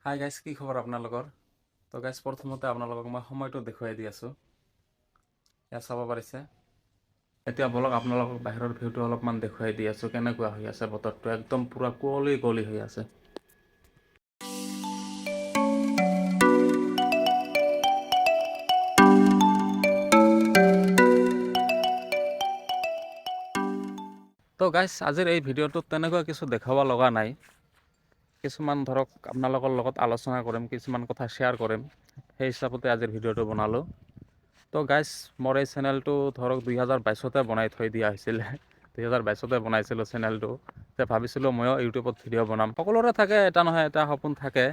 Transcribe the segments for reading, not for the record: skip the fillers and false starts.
Hi guys, কি খবৰ আপোনালোকৰ? তো গাইজ, প্ৰথমতে আপোনালোকক মই সময়টো দেখুৱাই দি আছোঁ। এয়া চাব পাৰিছে। এতিয়া বলক আপোনালোকক বাহিৰৰ ভিউটো অলপমান দেখুৱাই দি আছোঁ। কেনেকুৱা হৈ আছে বতৰটো, একদম পূৰা কুঁৱলী কুঁৱলী হৈ আছে। তো গাইজ, আজিৰ এই ভিডিঅ'টোত তেনেকুৱা কিছু দেখাব লগা নাই। কিছুমান ধৰক আপোনালোকৰ লগত আলোচনা কৰিম, কিছুমান কথা শ্বেয়াৰ কৰিম, সেই হিচাপতে আজিৰ ভিডিঅ'টো বনালোঁ। তো গাইজ, মোৰ এই চেনেলটো ধৰক 2022 বনাই থৈ দিয়া হৈছিলে। 2022 বনাইছিলোঁ চেনেলটো। ভাবিছিলোঁ ময়ো ইউটিউবত ভিডিঅ' বনাম। সকলোৰে থাকে এটা নহয় এটা সপোন থাকে,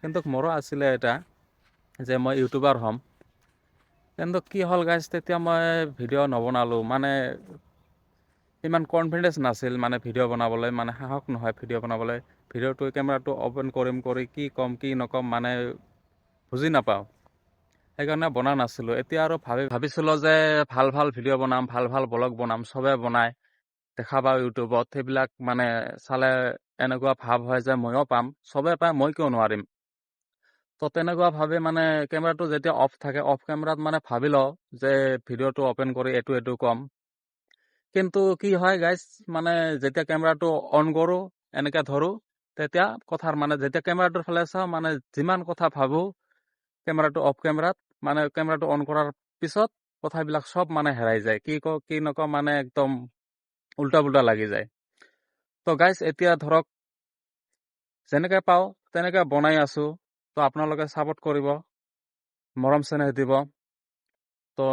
কিন্তু মোৰো আছিলে এটা যে মই ইউটিউবাৰ হ'ম। কিন্তু কি হ'ল গাইজ, তেতিয়া মই ভিডিঅ' নবনালোঁ। মানে ইমান কনফিডেঞ্চ নাছিল মানে ভিডিঅ' বনাবলৈ, মানে সাহস নহয় ভিডিঅ' বনাবলৈ। ভিডিঅ'টো কেমেৰাটো অ'পেন কৰি কি ক'ম কি নক'ম মানে বুজি নাপাওঁ। সেইকাৰণে বনা নাছিলোঁ। এতিয়া আৰু ভাবিছিলোঁ যে ভাল ভাল ভিডিঅ' বনাম, ভাল ভাল ব্লগ বনাম, চবে বনায়, দেখা পাওঁ ইউটিউবত। সেইবিলাক মানে চালে এনেকুৱা ভাৱ হয় যে ময়ো পাম, চবে পায়, মই কিয় নোৱাৰিম। তো তেনেকুৱা ভাবে মানে কেমেৰাটো যেতিয়া অফ থাকে, অফ কেমেৰাত মানে ভাবি লওঁ যে ভিডিঅ'টো অ'পেন কৰি এইটো ক'ম। কিন্তু কি হয় গাইজ, মানে যেতিয়া কেমেৰাটো অন কৰোঁ, এনেকৈ ধৰোঁ, তেতিয়া কথাৰ মানে যেতিয়া কেমেৰাটোৰ ফালে চাওঁ, মানে যিমান কথা ভাবোঁ কেমেৰাটো অফ কেমেৰাত, মানে কেমেৰাটো অন কৰাৰ পিছত কথাবিলাক চব মানে হেৰাই যায়। কি কওঁ কি নকওঁ মানে একদম উল্টা পুল্টা লাগি যায়। তো গাইজ, এতিয়া ধৰক যেনেকৈ পাওঁ তেনেকৈ বনাই আছোঁ। তো আপোনালোকে ছাপোৰ্ট কৰিব, মৰম চেনেহ দিব। তো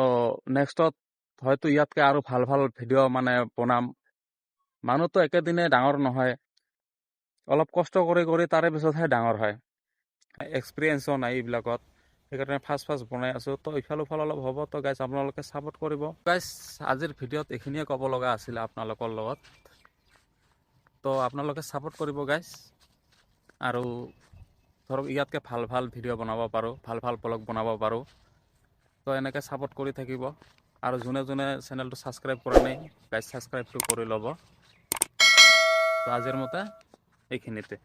নেক্সটত হয়তো ইয়াতকৈ আৰু ভাল ভাল ভিডিঅ' মানে বনাম। মানুহটো একেদিনে ডাঙৰ নহয়, অলপ কষ্ট কৰি তাৰে পিছতহে ডাঙৰ হয়। এক্সপিৰিয়েঞ্চো নাই এইবিলাকত, সেইকাৰণে ফাৰ্ষ্ট বনাই আছোঁ। তো ইফাল অলপ হ'ব। তো গাইজ, আপোনালোকে ছাপোৰ্ট কৰিব। গাইজ, আজিৰ ভিডিঅ'ত এইখিনিয়ে ক'ব লগা আছিলে আপোনালোকৰ লগত। তো আপোনালোকে ছাপোৰ্ট কৰিব গাইজ। আৰু ধৰক ইয়াতকৈ ভাল ভাল ভিডিঅ' বনাব পাৰোঁ, ভাল ভাল ব্লগ বনাব পাৰোঁ। তো এনেকৈ ছাপোৰ্ট কৰি থাকিব। আৰু যোনে চেনেলটো ছাবস্ক্ৰাইব কৰা নাই গাইজ, ছাবস্ক্ৰাইবটো কৰি ল'ব। তো আজিৰ মতে এইখিনিতে।